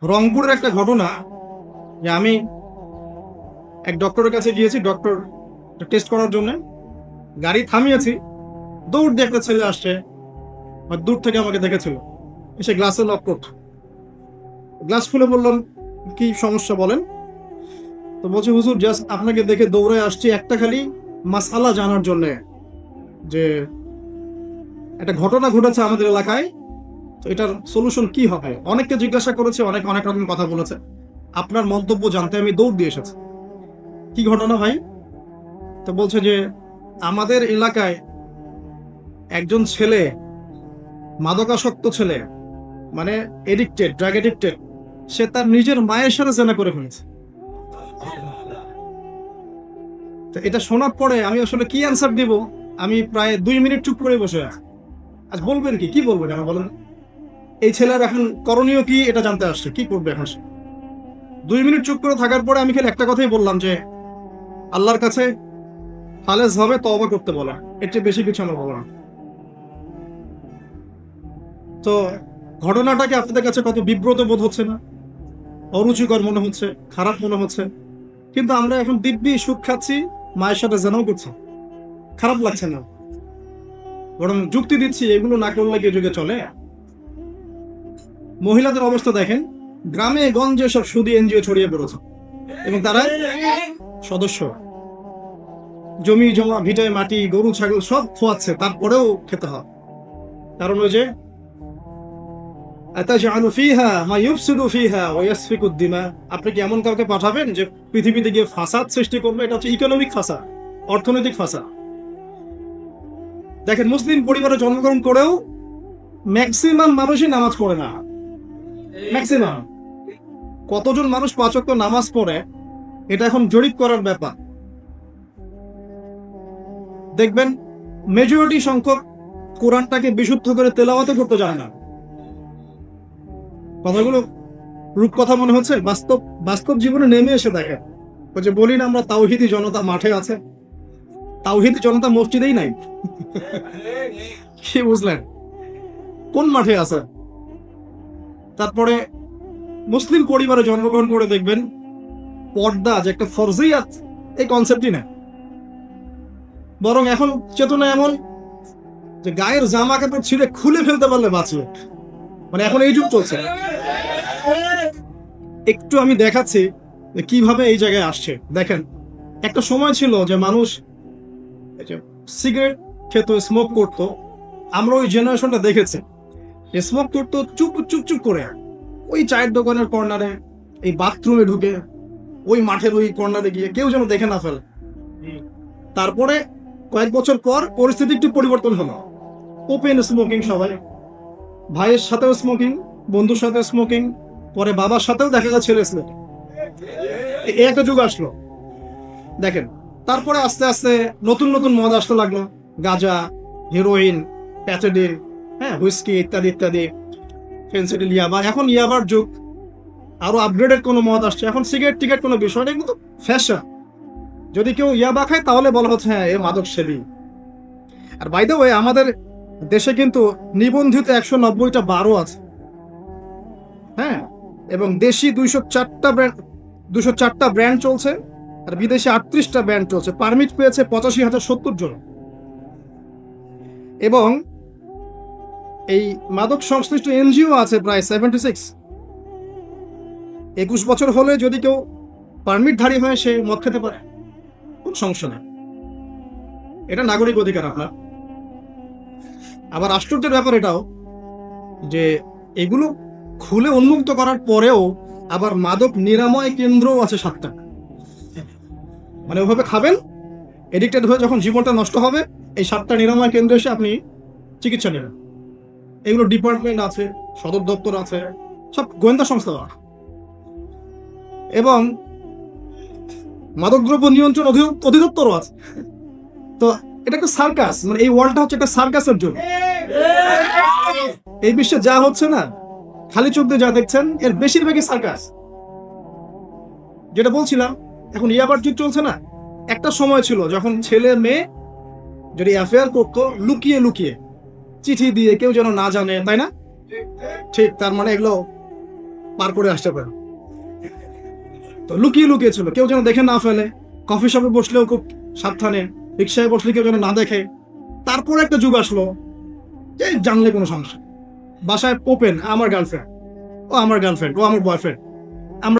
রংপুরের একটা ঘটনা যে আমি এক ডক্টরের কাছে গিয়েছি, ডক্টর টেস্ট করার জন্য গাড়ি থামিয়েছি, দৌড় দিয়ে একটা ছেলে আসছে, দূর থেকে আমাকে দেখেছিল, এসে গ্লাসে লক করত, গ্লাস খুলে বললাম কি সমস্যা বলেন। তো বলছে হুজুর জাস্ট আপনাকে দেখে দৌড়ে আসছি একটা খালি মাসালা জানার জন্য, যে একটা ঘটনা ঘটেছে আমাদের এলাকায়, তো এটার সলিউশন কি হবে। অনেককে জিজ্ঞাসা করেছে, অনেক অনেক রকম কথা বলেছে, আপনার মন্তব্য জানতে আমি দৌড় দিয়ে এসেছি। কি ঘটনা ভাই? তো বলছে যে আমাদের এলাকায় একজন ছেলে, মাদকাসক্ত ছেলে, মানে এডিক্টেড, ড্রাগ এডিক্টেড, সে তার নিজের মায়ের সাথে জেনা করে ফেলেছে। তো এটা শোনার পরে আমি আসলে কি অ্যান্সার দিব, আমি প্রায় 2 মিনিট চুপ করে বসে আছি। আজ বলবেন কি বলবেন এখন বলেন? এই ছেলের এখন করণীয় কি এটা জানতে আসছে, কি করবে এখন সে? 2 মিনিট চুপ করে থাকার পরে আমি খালি একটা কথাই বললাম যে আল্লাহর কাছে খালেস ভাবে তওবা করতে বলা, এর চেয়ে বেশি কিছু আমার বলা না। তো ঘটনাটাকে আপনাদের কাছে কত বিব্রত বোধ হচ্ছে না? অরুচিকর মনে হচ্ছে, খারাপ মনে হচ্ছে, কিন্তু আমরা এখন দিব্যি সুখ খাচ্ছি, মায়ের সাথে জেনাও করছি, খারাপ লাগছে না, বরং যুক্তি দিচ্ছি এগুলো না করলে কি যুগে চলে। মহিলাদের অবস্থা দেখেন, গ্রামে গঞ্জে সব সুদী এনজিও ছড়িয়ে পড়েছে এবং তারা সদস্য, জমি জমা ভিটায় মাটি গরু ছাগল সব খোয়াচ্ছে, তারপরেও খেতে হয়। কারণ ওই যে আতাজআলু ফীহা মা ইউফসিদু ফীহা ওয়া ইয়াসফিকুদ দিমা, আপনি কি এমন কাউকে পাঠাবেন যে পৃথিবীতে গিয়ে ফাসাদ সৃষ্টি করবে? এটা হচ্ছে ইকোনমিক ফাসাদ, অর্থনৈতিক ফাসাদ। দেখেন, মুসলিম পরিবারে জন্মগ্রহণ করেও ম্যাক্সিমাম মানুষই নামাজ পড়ে না। ম্যাক্সিমাম কতজন মানুষ 5 ওয়াক্ত নামাজ পড়ে, এটা এখন জরিপ করার ব্যাপার। দেখবেন মেজরিটি সংখ্যক কোরআনটাকে বিশুদ্ধ করে তেলাওয়াত করতে জানে না। কথাগুলো রূপকথা মনে হচ্ছে, বাস্তব বাস্তব জীবনে নেমে এসে দেখেন। ওই যে বলি না আমরা, তাওহীদি জনতা মাঠে আছে, তাওহীদি জনতা মসজিদেই নাই। কি বুঝলেন? কোন মাঠে আছে? তারপরে মুসলিম পরিবারে জন্মগ্রহণ করে দেখবেন পর্দা যে একটা ফরজিয়াত, এই কনসেপ্টই না, বরং এখন চেতনা এমন যে গায়ের জামা কাপড় ছিঁড়ে খুলে ফেলতে পারলে বাঁচবে, মানে এখন এই যুগ চলছে। একটু আমি দেখাচ্ছি যে কিভাবে এই জায়গায় আসছে। দেখেন, একটা সময় ছিল যে মানুষ সিগারেট খেত, স্মোক করতো, আমরা ওই জেনারেশনটা দেখেছি, স্মোক করতো চুপ চুপ চুপ করে, ওই চায়ের দোকানের কর্নারে, এই বাথরুমে ঢুকে, ওই মাঠের ওই কর্নারে গিয়ে, কেউ যেন দেখে না ফেলে। তারপরে কয়েক বছর পর পরিস্থিতি একটু পরিবর্তন হলো, ওপেন স্মোকিং, সবাই, ভাইয়ের সাথেও স্মোকিং, বন্ধুর সাথে স্মোকিং, পরে বাবার সাথেও দেখা যাচ্ছে ছেলে স্মোকিং। এই একটা যুগ আসলো দেখেন। তারপরে আস্তে আস্তে নতুন নতুন মদ আসতে লাগলো, গাঁজা, হিরোইন, প্যাথেডিন, হ্যাঁ, হুইস্কি ইত্যাদি ইত্যাদি, ফেন্সিডিল, ইয়াবা। এখন ইয়াবার যুগ, আরো আপগ্রেডেড কোনো মদ আসছে। এখন সিগারেট টিকেট কোনো বিষয় নেই, কিন্তু ফ্যাশন। যদি কেউ ইয়াবা খায় তাহলে বলা হচ্ছে হ্যাঁ এ মাদক সেবী। আর বাই দ্য ওয়ে, আমাদের দেশে কিন্তু নিবন্ধিত 190টা বারও আছে, হ্যাঁ, এবং দেশি 204টা ব্র্যান্ড চলছে, আর বিদেশি 38টা ব্র্যান্ড চলছে। পারমিট পেয়েছে 85,070 জন। এবং এই মাদক সংশ্লিষ্ট এনজিও আছে প্রায় 76। 21 বছর হলে যদি কেউ পারমিটধারী হয়, সে মদ খেতে পারে, কোন সমস্যা নেই, এটা নাগরিক অধিকার আপনার। আবার আশ্চর্যের ব্যাপার এটাও যে এগুলো খুলে উন্মুক্ত করার পরেও আবার মাদক নিরাময় কেন্দ্রও আছে 7টা। মানে ওভাবে খাবেন, এডিক্টেড হয়ে যখন জীবনটা নষ্ট হবে, এই 7টা নিরাময় কেন্দ্রে এসে আপনি চিকিৎসা নেবেন। এগুলো ডিপার্টমেন্ট আছে, সদর দপ্তর আছে, সব গোয়েন্দা সংস্থা আছে, এবং মাদকদ্রব্য নিয়ন্ত্রণ অধিদপ্তরও আছে। তো এটা একটা সার্কাস, মানে এই ওয়ার্ল্ডটা হচ্ছে একটা সার্কাসের জন্য। এই বিশ্বে যা হচ্ছে না, খালি চোখ দিয়ে যা দেখছেন, এর বেশিরভাগই সার্কাস। যেটা বলছিলাম, এখন ইয়াবার যুগ চলছে না। একটা সময় ছিল যখন ছেলে মেয়ে যদি অ্যাফেয়ার করতো লুকিয়ে লুকিয়ে, চিঠি দিয়ে, কেউ যেন না জানে, তাই না? ঠিক, তার মানে এগুলো পার করে আসতে পারে। তো লুকিয়ে লুকিয়ে ছিল, কেউ যেন দেখে না ফেলে, কফি শপে বসলেও খুব সাবধানে, রিক্সায় বসলে কেউ যেন না দেখে। তারপর একটা যুগ আসলো যে জানলে কোনো সমস্যা, বাসায় ওপেন আমার গার্লফ্রেন্ড, ও আমার গার্লফ্রেন্ড, ও আমার বয়ফ্রেন্ড,